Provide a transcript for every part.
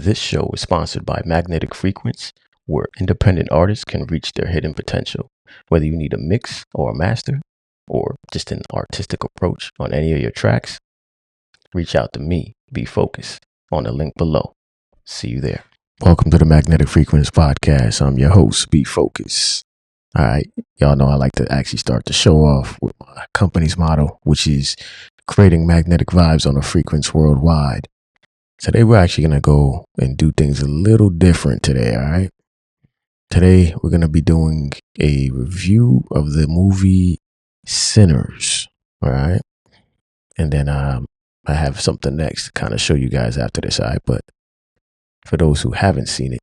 This show is sponsored by Magnetic Frequency, where independent artists can reach their hidden potential. Whether you need a mix or a master, or just an artistic approach on any of your tracks, reach out to me, Bphocuz, on the link below. See you there. Welcome to the Magnetic Frequency Podcast. I'm your host, Bphocuz. All right, y'all know I like to actually start the show off with my company's motto, which is creating magnetic vibes on a frequency worldwide. Today, we're actually going to go and do things a little different today, all right? Today, we're going to be doing a review of the movie Sinners, all right? And then I have something next to kind of show you guys after this, all right? But for those who haven't seen it,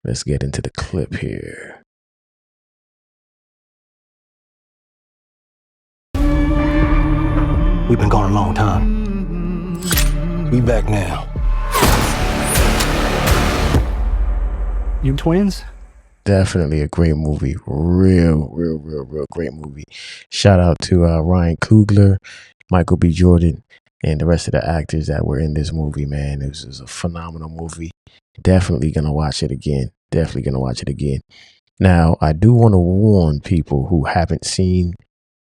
let's get into the clip here. We've been gone a long time. We back now. You twins? Definitely a great movie. Real great movie. Shout out to Ryan Coogler, Michael B. Jordan, and the rest of the actors that were in this movie, man. It was a phenomenal movie. Definitely going to watch it again. Now, I do want to warn people who haven't seen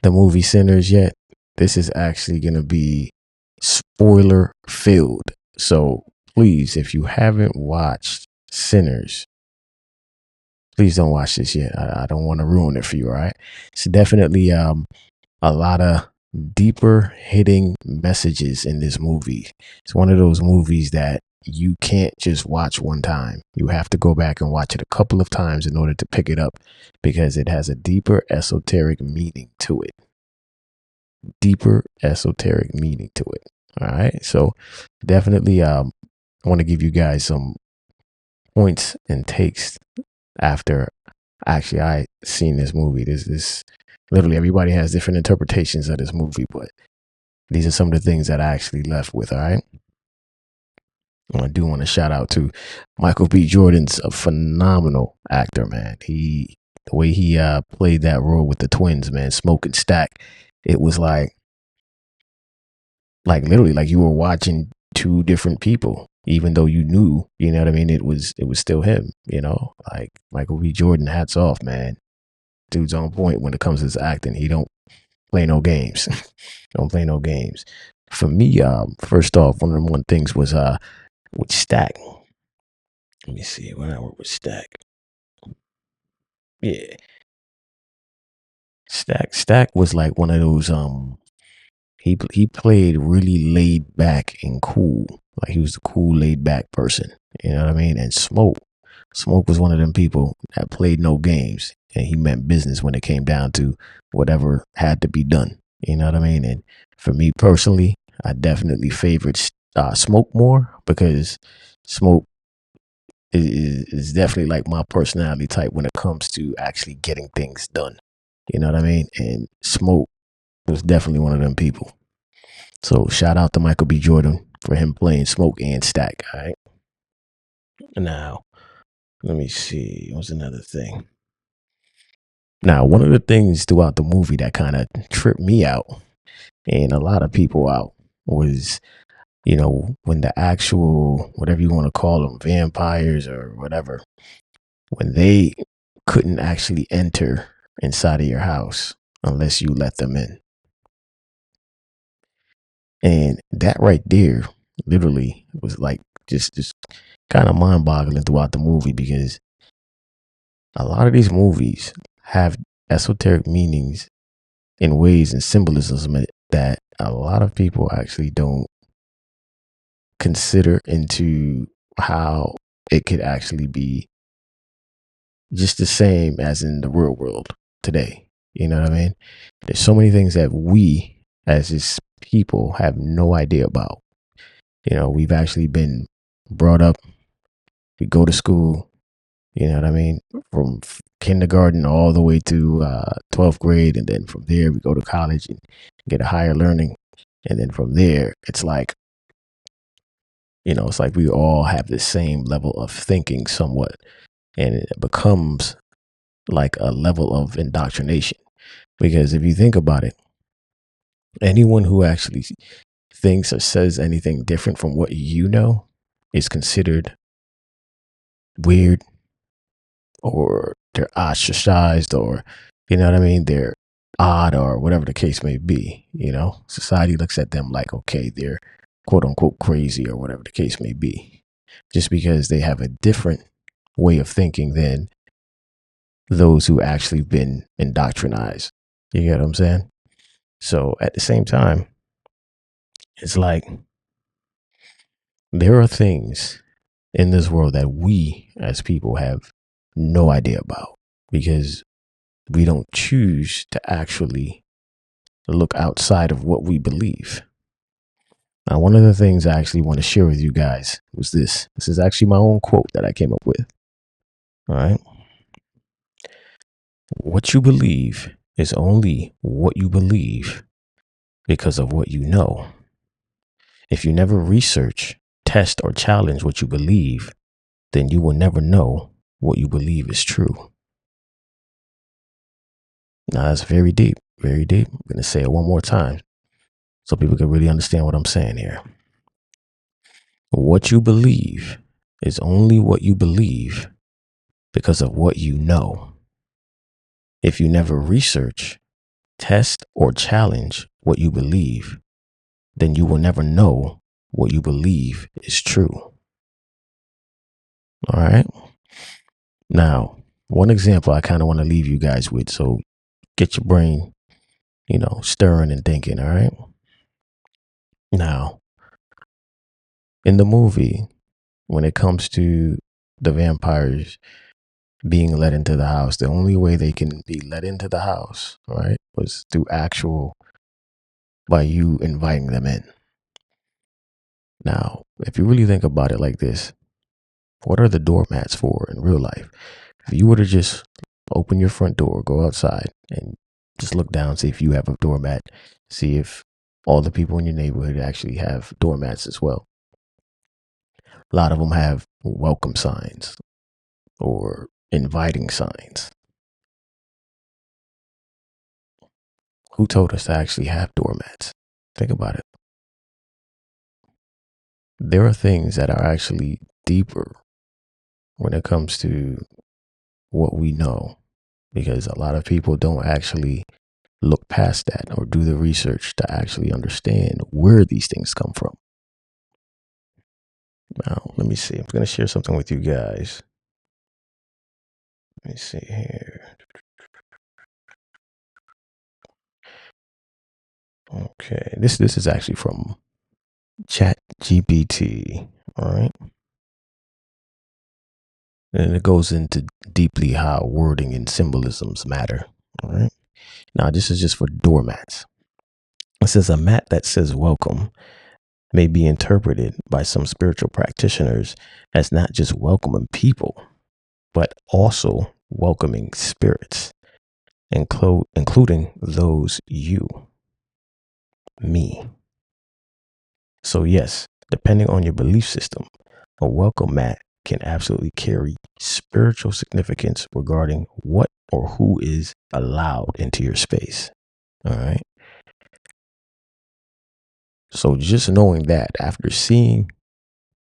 the movie Sinners yet. This is actually going to be spoiler filled. So please, if you haven't watched Sinners, please don't watch this yet. I don't want to ruin it for you, all right? It's definitely a lot of deeper hitting messages in this movie. It's one of those movies that you can't just watch one time. You have to go back and watch it a couple of times in order to pick it up, because it has a deeper esoteric meaning to it. All right. So definitely I want to give you guys some points and takes after actually I seen this movie. This literally everybody has different interpretations of this movie, but these are some of the things that I actually left with. All right. I do want to shout out to Michael B. Jordan's a phenomenal actor, man. The way he played that role with the twins, man, Smoke and Stack, it was like literally like you were watching two different people, even though you knew, you know what I mean? It was still him, you know, like Michael B. Jordan, hats off, man. Dude's on point when it comes to his acting. He don't play no games. For me, first off, one of the things was with Stack. Let me see when I work with Stack. Yeah. Stack was like one of those he played really laid back and cool. Like he was the cool laid back person. You know what I mean? And Smoke was one of them people that played no games, and he meant business when it came down to whatever had to be done. You know what I mean? And for me personally, I definitely favored Smoke more, because Smoke is definitely like my personality type when it comes to actually getting things done. You know what I mean? And Smoke was definitely one of them people. So shout out to Michael B. Jordan for him playing Smoke and Stack. All right. Now, let me see. What's another thing? Now, one of the things throughout the movie that kind of tripped me out and a lot of people out was, you know, when the actual, whatever you want to call them, vampires or whatever, when they couldn't actually enter inside of your house unless you let them in. And that right there literally was like just kind of mind boggling throughout the movie, because a lot of these movies have esoteric meanings in ways and symbolism that a lot of people actually don't consider into how it could actually be just the same as in the real world today. You know what I mean? There's so many things that we as just people have no idea about. You know, we've actually been brought up, we go to school, you know what I mean, from kindergarten all the way to 12th grade, and then from there we go to college and get a higher learning, and then from there it's like, you know, it's like we all have the same level of thinking somewhat, and it becomes like a level of indoctrination. Because if you think about it, anyone who actually thinks or says anything different from what you know, is considered weird, or they're ostracized, or, you know what I mean, they're odd, or whatever the case may be. Society looks at them like, okay, they're quote unquote crazy, or whatever the case may be, just because they have a different way of thinking than those who actually been indoctrinized. You get what I'm saying? So at the same time, it's like there are things in this world that we as people have no idea about, because we don't choose to actually look outside of what we believe. Now, one of the things I actually want to share with you guys was this. This is actually my own quote that I came up with. All right. What you believe is only what you believe because of what you know. If you never research, test, or challenge what you believe, then you will never know what you believe is true. Now, that's very deep, very deep. I'm going to say it one more time so people can really understand what I'm saying here. What you believe is only what you believe because of what you know. If you never research, test, or challenge what you believe, then you will never know what you believe is true. All right. Now, one example I kind of want to leave you guys with, so get your brain, stirring and thinking. All right. Now, in the movie, when it comes to the vampires being let into the house, the only way they can be let into the house, right, was through by you inviting them in. Now, if you really think about it like this, what are the doormats for in real life? If you were to just open your front door, go outside, and just look down, see if you have a doormat, see if all the people in your neighborhood actually have doormats as well. A lot of them have welcome signs or inviting signs. Who told us to actually have doormats? Think about it. There are things that are actually deeper when it comes to what we know, because a lot of people don't actually look past that or do the research to actually understand where these things come from. Now, let me see. I'm going to share something with you guys. Let me see here. Okay, this is actually from ChatGPT. All right. And it goes into deeply how wording and symbolisms matter. All right. Now, this is just for doormats. It says a mat that says welcome may be interpreted by some spiritual practitioners as not just welcoming people, but also welcoming spirits, including those me. So yes, depending on your belief system, a welcome mat can absolutely carry spiritual significance regarding what or who is allowed into your space. All right. So just knowing that, after seeing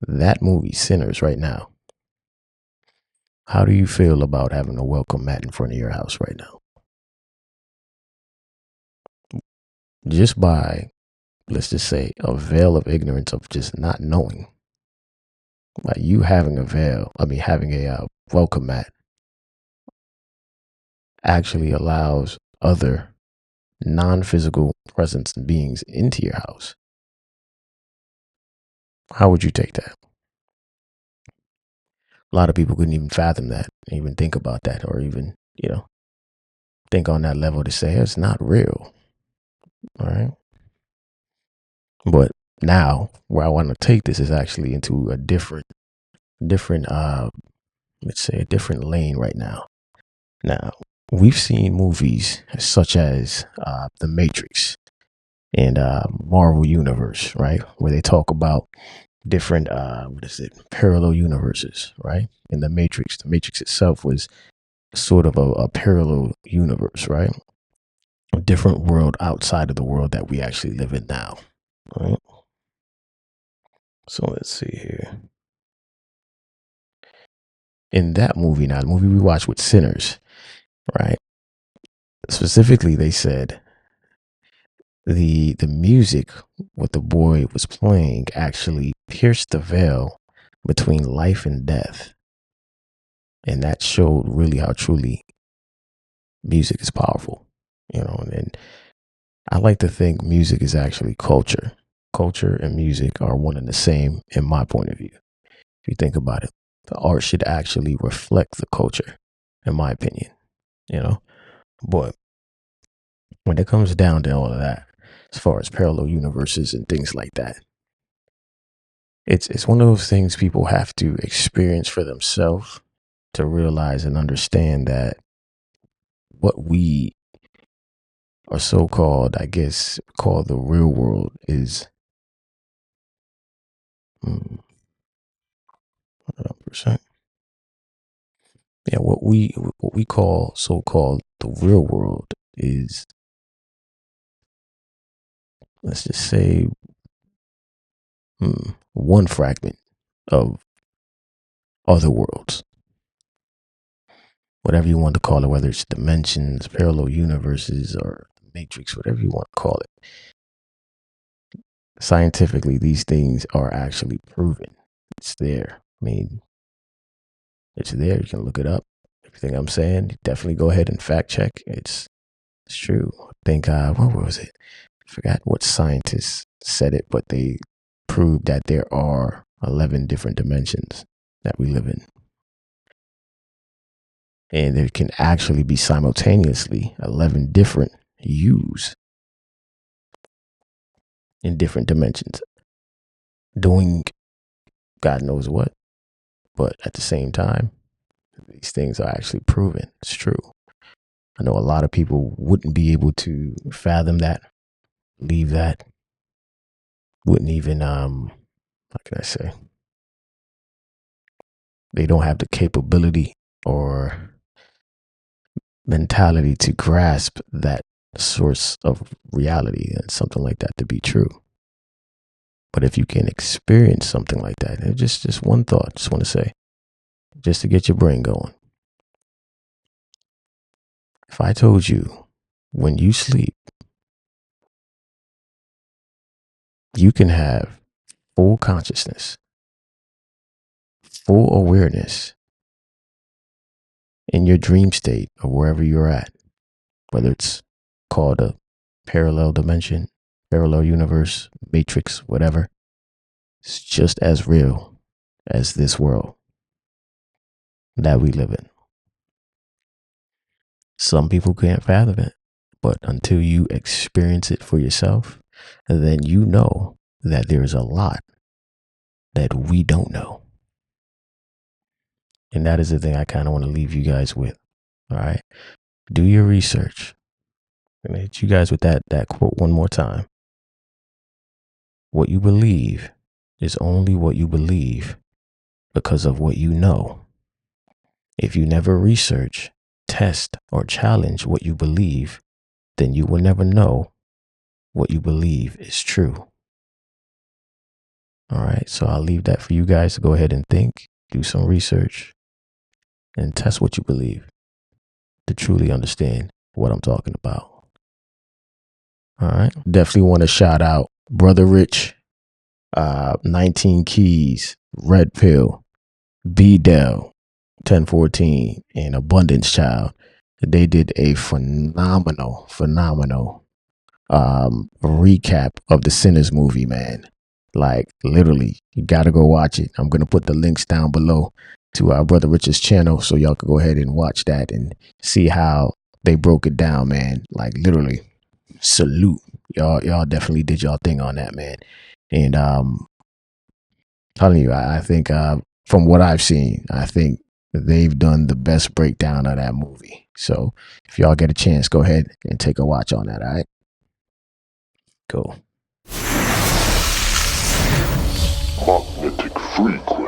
that movie, Sinners, right now, how do you feel about having a welcome mat in front of your house right now? Just by, let's just say, a veil of ignorance of just not knowing. Like you having having a welcome mat actually allows other non-physical presence and beings into your house. How would you take that? A lot of people couldn't even fathom that, even think about that, or even, think on that level to say it's not real. All right. But now where I want to take this is actually into a different, let's say a different lane right now. Now, we've seen movies such as The Matrix and Marvel Universe, right? Where they talk about different, parallel universes, right? In The Matrix itself was sort of a parallel universe, right? A different world outside of the world that we actually live in now, right? So let's see here. in that movie, now the movie we watched with Sinners, right? Specifically, they said the music what the boy was playing actually pierced the veil between life and death. And that showed really how truly music is powerful, and I like to think music is actually culture. Culture and music are one and the same in my point of view. If you think about it, the art should actually reflect the culture, in my opinion, But when it comes down to all of that, as far as parallel universes and things like that, it's one of those things people have to experience for themselves to realize and understand that what we are so-called, I guess, called the real world is 100%. Yeah, what we call so-called the real world is, let's just say, one fragment of other worlds, whatever you want to call it, whether it's dimensions, parallel universes, or matrix, whatever you want to call it. Scientifically, these things are actually proven. It's there. I mean, it's there. You can look it up. Everything I'm saying, definitely go ahead and fact check. It's true. I think, what was it? I forgot what scientists said it, but they proved that there are 11 different dimensions that we live in. And there can actually be simultaneously 11 different yous in different dimensions doing God knows what. But at the same time, these things are actually proven. It's true. I know a lot of people wouldn't be able to fathom that, leave that, wouldn't even, how can I say? They don't have the capability or mentality to grasp that source of reality and something like that to be true. But if you can experience something like that, and just one thought, just want to say, just to get your brain going. If I told you when you sleep, you can have full consciousness, full awareness in your dream state or wherever you're at, whether it's called a parallel dimension, parallel universe, matrix, whatever, it's just as real as this world that we live in. Some people can't fathom it, but until you experience it for yourself, then you know that there's a lot that we don't know. And that is the thing I kind of want to leave you guys with. All right. Do your research. I'm going to hit you guys with that quote one more time. What you believe is only what you believe because of what you know. If you never research, test, or challenge what you believe, then you will never know what you believe is true. All right. So I'll leave that for you guys to go ahead and think, do some research, and test what you believe to truly understand what I'm talking about. All right. Definitely want to shout out Brother Rich, 19 Keys, Red Pill, B-Dell, 1014, and Abundance Child. They did a phenomenal recap of the Sinners movie, man. Like, literally, you got to go watch it. I'm going to put the links down below to our Brother Rich's channel so y'all can go ahead and watch that and see how they broke it down, man. Like, literally, salute. Y'all definitely did y'all thing on that, man. And telling you, I think from what I've seen, I think they've done the best breakdown of that movie. So if y'all get a chance, go ahead and take a watch on that. All right. Cool. Magnetic frequency.